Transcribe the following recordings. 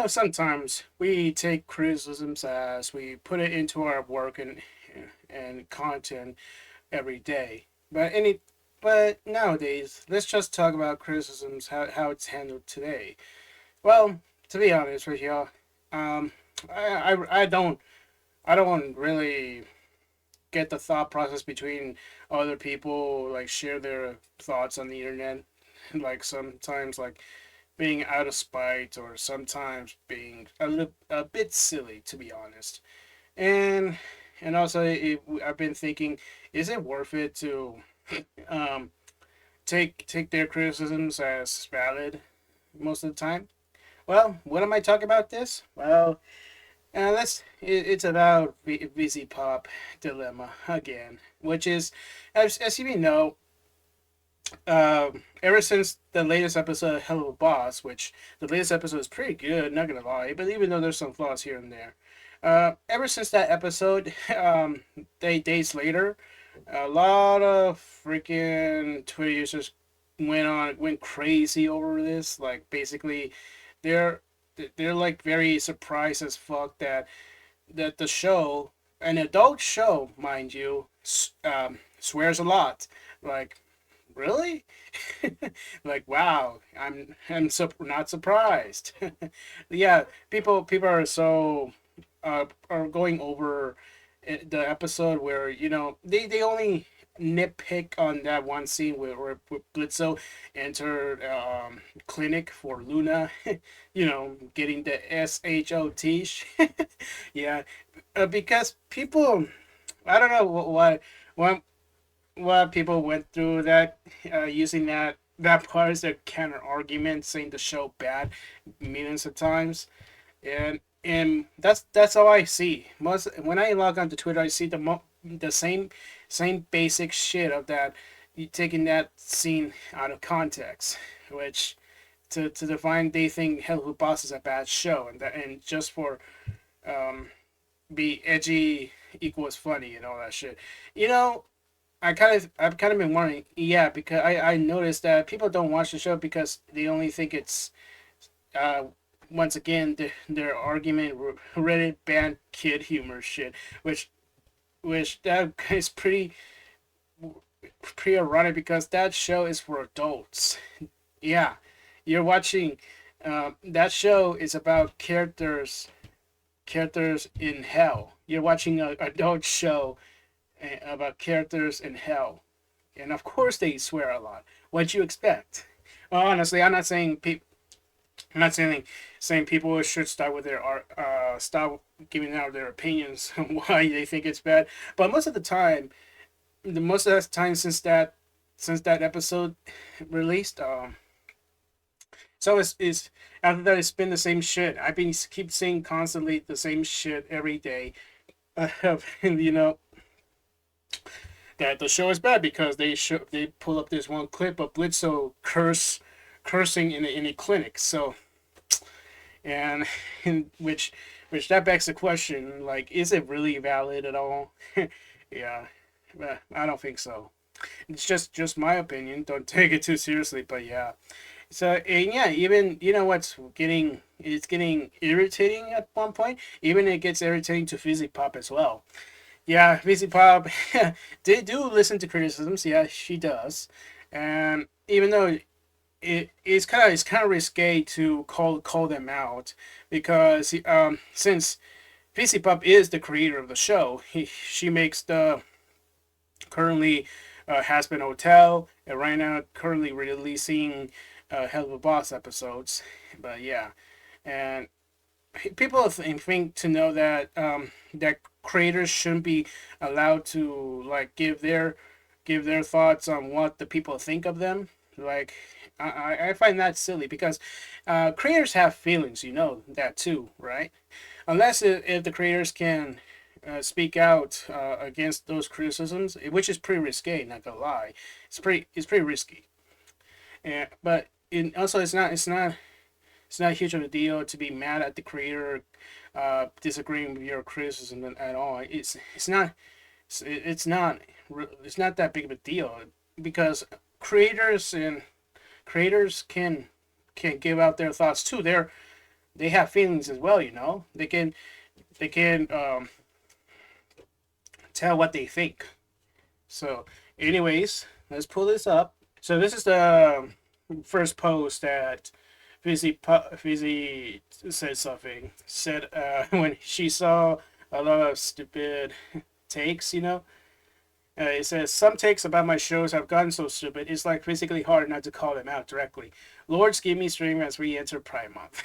Sometimes we take criticisms as we put it into our work and content every day. But nowadays, let's just talk about criticisms, how it's handled today. Well, to be honest with you, um, I don't really get the thought process between other people like share their thoughts on the internet. Like sometimes like being out of spite or sometimes being a bit silly, to be honest. And and also I've been thinking, is it worth it to um, take their criticisms as valid most of the time? Well, what am I talking about this? Well, it's about VivziePop dilemma again, which is, as you may know, ever since the latest episode of Hello Boss, which the latest episode is pretty good, not gonna lie, but even though there's some flaws here and there, ever since that episode, days later, a lot of freaking Twitter users went crazy over this. Like basically, they're they're like very surprised as fuck that the show, an adult show, mind you, swears a lot. Like, really? Like, wow, I'm not surprised. Yeah, people are so are going over the episode where they only nitpick on that one scene where Blitzo entered clinic for Luna, getting the SHOT. Yeah, because people, I don't know what what people went through that using that part as their counter argument, saying the show bad millions of times, and that's all I see. Most when I log onto Twitter, I see the same basic shit of that, you taking that scene out of context, which to define they think Hell Who Boss is a bad show, and just for um be edgy equals funny and all that shit. You know, I've kind of been wondering, yeah, because I noticed that people don't watch the show because they only think it's uh once again their argument Reddit banned kid humor shit, which that is pretty ironic because that show is for adults. Yeah, you're watching. That show is about characters in hell. You're watching a adult show about characters in hell, and of course they swear a lot. What you expect? Well, honestly, I'm not saying people should start with their art, stop giving out their opinions on why they think it's bad. But the most of the time since that episode released, so it's after that it's been the same shit. I've been keep saying constantly the same shit every day. And that the show is bad because they pull up this one clip of Blitzo cursing in a clinic. So and, and which that begs the question, like, is it really valid at all? Yeah, but I don't think so. It's just my opinion. Don't take it too seriously, but yeah. So and yeah, even what's getting irritating at one point. Even it gets irritating to Fizzy Pop as well. Yeah, VivziePop, they do listen to criticisms. Yeah, she does, and even though it's kind of risque to call them out because since VivziePop is the creator of the show, she makes the currently Has Been Hotel and right now currently releasing Hell of a Boss episodes. But yeah, and people think to know that creators shouldn't be allowed to like give their thoughts on what the people think of them. Like I find that silly because creators have feelings, you know that too, right? Unless if the creators can speak out against those criticisms, which is pretty risque. Not gonna lie, it's pretty risky. And but also it's not huge of a deal to be mad at the creator disagreeing with your criticism at all. It's not it's not that big of a deal because creators can give out their thoughts too. they have feelings as well. You know, they can tell what they think. So, anyways, let's pull this up. So this is the first post that Vizzy said something. Said when she saw a lot of stupid takes, you know. It says some takes about my shows have gotten so stupid. It's like physically hard not to call them out directly. Lords give me stream as we enter Prime Month.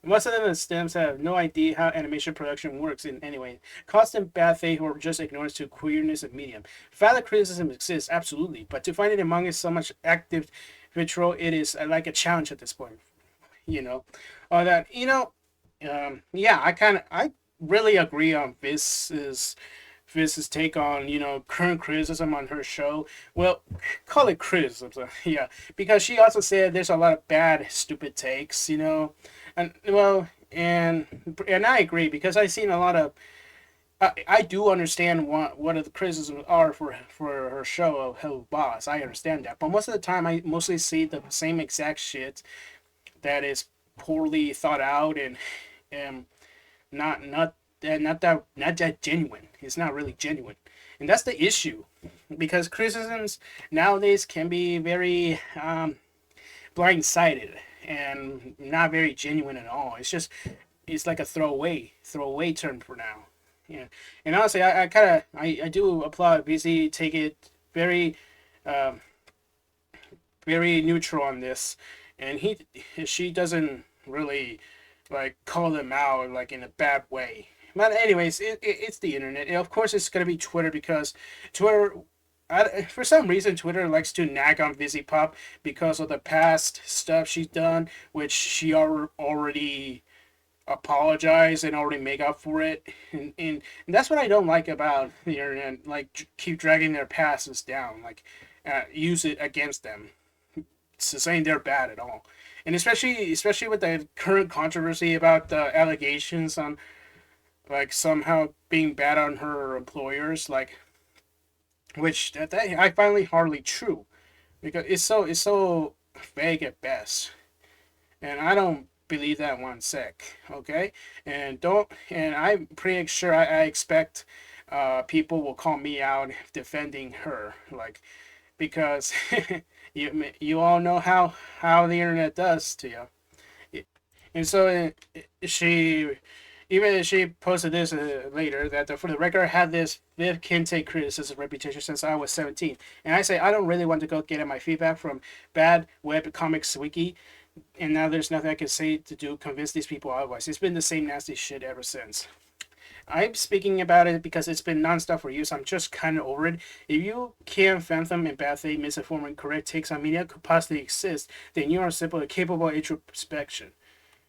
Most of them the stems have no idea how animation production works in any way. Constant bad faith or just ignorance to queerness of medium. Valid criticism exists, absolutely, but to find it among us so much active vitriol, it is like a challenge at this point. You know, or that yeah, I really agree on Viz's take on current criticism on her show. Well, call it criticism, yeah, because she also said there's a lot of bad, stupid takes, and well, and I agree because I've seen a lot of. I do understand what the criticisms are for her show of Hello Boss. I understand that, but most of the time I mostly see the same exact shit that is poorly thought out and not not not that genuine. It's not really genuine, and that's the issue, because criticisms nowadays can be very blindsided and not very genuine at all. It's like a throwaway term for now. Yeah, and honestly, I do applaud BC take it um, very neutral on this, and she doesn't really like call them out like in a bad way. But anyways, it's the internet. And of course, it's gonna be Twitter because Twitter. For some reason, Twitter likes to nag on VivziePop because of the past stuff she's done, which she already apologized and already make up for it. And that's what I don't like about the internet. Like, keep dragging their pasts down. Like, use it against them. So saying they're bad at all, and especially with the current controversy about the allegations on like somehow being bad on her employers, like which that I find hardly true because it's so vague at best, and I don't believe that one sec. Okay, and I'm pretty sure I expect people will call me out defending her, like because you all know how the internet does to you. And so she she posted this later that for the record I had this Viv can take criticism reputation since I was 17, and I say I don't really want to go get my feedback from bad web comics wiki, and now there's nothing I can say to do convince these people otherwise. It's been the same nasty shit ever since. I'm speaking about it because it's been nonstop for years. I'm just kind of over it. If you can't fathom and badly misinform and correct takes on media could possibly exist, then you are simply capable of introspection.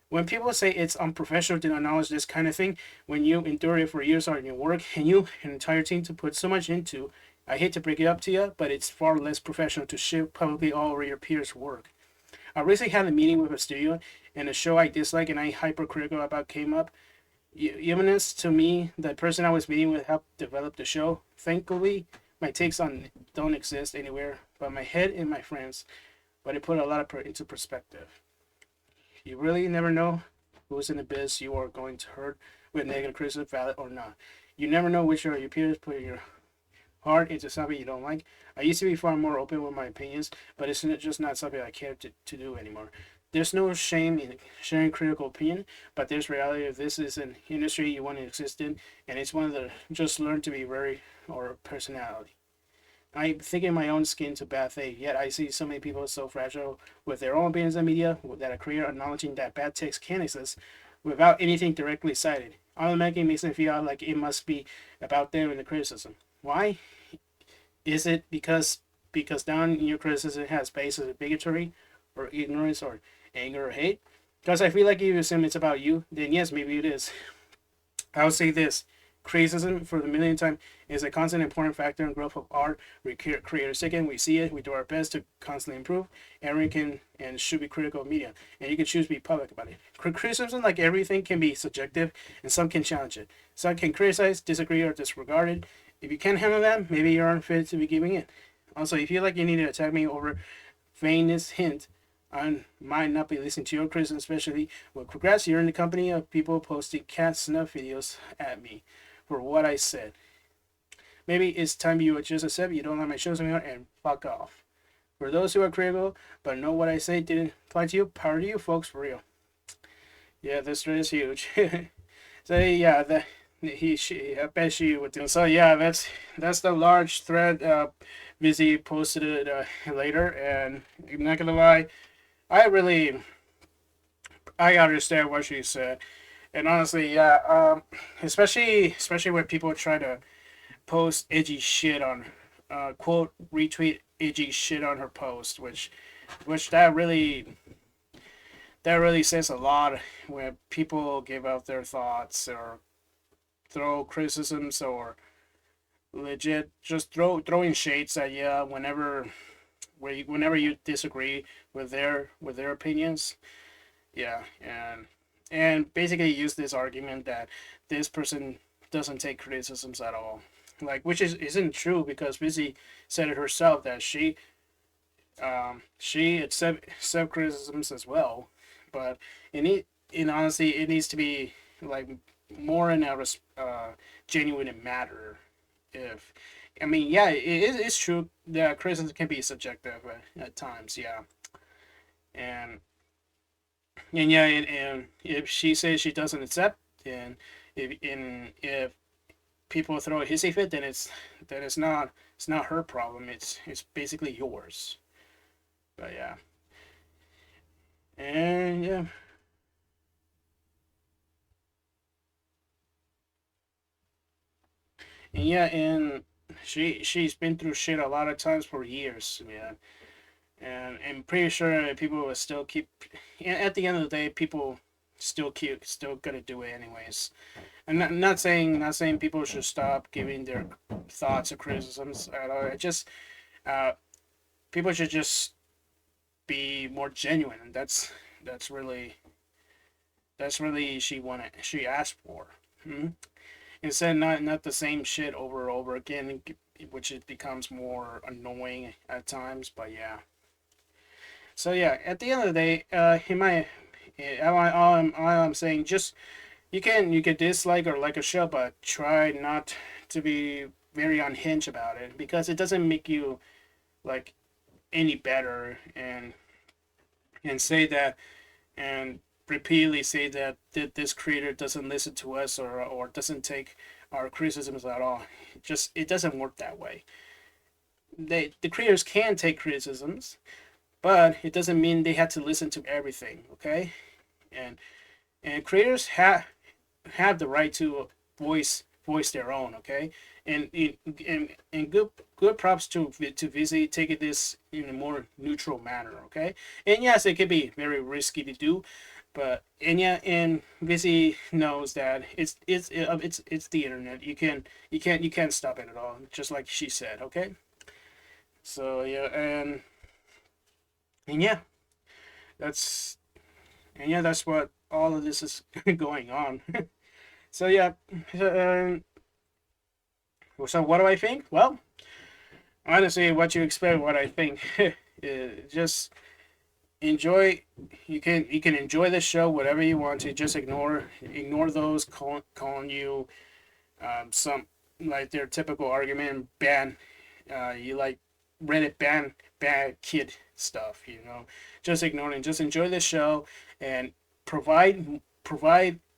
When people say it's unprofessional to acknowledge this kind of thing, when you endure it for years on your work and you an entire team to put so much into, I hate to break it up to you, but it's far less professional to shit publicly all over your peers' work. I recently had a meeting with a studio, and a show I dislike and I hypercritical about came up. Humanness to me, the person I was meeting with helped develop the show. Thankfully, my takes on don't exist anywhere but my head and my friends, but it put a lot of into perspective. You really never know who's in the biz you are going to hurt with negative criticism, valid or not. You never know which are your peers putting your heart into something you don't like. I used to be far more open with my opinions, but it's just not something I care to do anymore. There's no shame in sharing critical opinion, but there's reality if this is an industry you want to exist in, and it's one of the just learn to be very or personality. I think in my own skin to bad faith, yet I see so many people so fragile with their own opinions on media that a career acknowledging that bad takes can exist without anything directly cited. Automatically makes me feel like it must be about them and the criticism. Why? Is it because down in your criticism has basis of bigotry or ignorance or anger or hate? Because I feel like if you assume it's about you, then yes, maybe it is. I would say this. Criticism, for the millionth time, is a constant important factor in growth of art. We creators second, we see it, we do our best to constantly improve. Everyone can and should be critical of media, and you can choose to be public about it. Criticism, like everything, can be subjective, and some can challenge it. Some can criticize, disagree, or disregard it. If you can't handle that, maybe you're unfit to be giving it. Also, if you feel like you need to attack me over vainness hint, I might not be listening to your criticism, especially. Well, congrats, you're in the company of people posting cat snuff videos at me for what I said. Maybe it's time you would just accept you don't like my shows anymore and fuck off. For those who are critical but know what I say didn't apply to you, power to you folks, for real. Yeah, this thread is huge. So yeah, I bet she would do. So yeah, that's the large thread. Vizzy posted it later, and I'm not gonna lie, I really I understand what she said, and honestly, yeah, especially when people try to post edgy shit on, quote retweet edgy shit on her post, which that really says a lot when people give out their thoughts or throw criticisms or legit just throwing shades at you whenever you disagree with their opinions. Yeah, and basically use this argument that this person doesn't take criticisms at all, like, which isn't true, because Busy said it herself that she accept criticisms as well, but in honesty it needs to be like more in a genuine matter. If I mean, yeah, it's true that criticism can be subjective at times, yeah, and yeah, and if she says she doesn't accept, and if people throw a hissy fit, then it's not her problem. It's basically yours. But yeah, and yeah, and yeah, and she's been through shit a lot of times for years, man. And I'm pretty sure people will still keep. At the end of the day, people still gonna do it anyways. I'm not saying people should stop giving their thoughts or criticisms at all. It just uh, people should just be more genuine, and that's really she asked for. Hmm? Instead, not the same shit over and over again, which it becomes more annoying at times. But yeah. So yeah, at the end of the day, in my all I'm saying, just you can dislike or like a show, but try not to be very unhinged about it, because it doesn't make you like any better, and say that, and repeatedly say that this creator doesn't listen to us, or doesn't take our criticisms at all. It doesn't work that way. The creators can take criticisms, but it doesn't mean they have to listen to everything. Okay, and creators have the right to voice their own. Okay, and good props to Vizzy taking this in a more neutral manner. Okay, and yes, it can be very risky to do, but and yeah, and Vizzy knows that it's the internet. You can't stop it at all, just like she said. Okay, so yeah, and yeah, that's that's what all of this is going on. So yeah, so what do I think? Well, honestly, what you expect, what I think. Just enjoy. You can enjoy the show whatever you want to. Just ignore those calling you some, like, their typical argument, ban you like Reddit ban bad kid stuff. Just ignore it. Just enjoy the show, and provide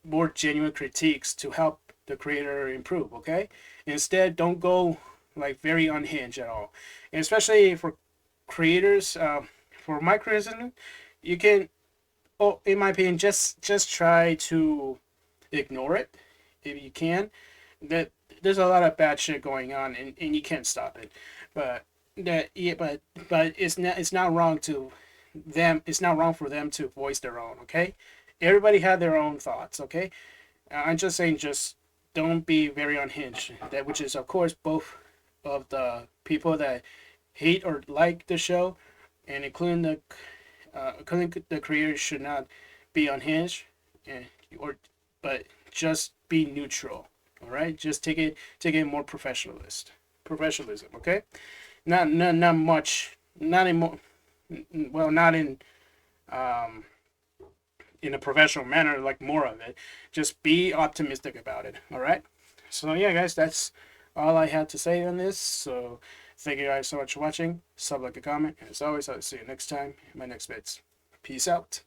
more genuine critiques to help the creator improve. Okay, instead, don't go like very unhinged at all, and especially for creators. For my criticism, you can, oh, in my opinion, just try to ignore it if you can. That there's a lot of bad shit going on, and you can't stop it. But that yeah, but it's not wrong to them. It's not wrong for them to voice their own. Okay, everybody had their own thoughts. Okay, I'm just saying, just don't be very unhinged. That, which is of course both of the people that hate or like the show, and including the creators, should not be unhinged, and or but just be neutral. All right, just take it more professionalism. Okay, not much, not in more, well, not in in a professional manner, like more of it. Just be optimistic about it. All right. So yeah, guys, that's all I had to say on this. So thank you guys so much for watching. Sub, like, a comment, and as always, I'll see you next time in my next vids. Peace out.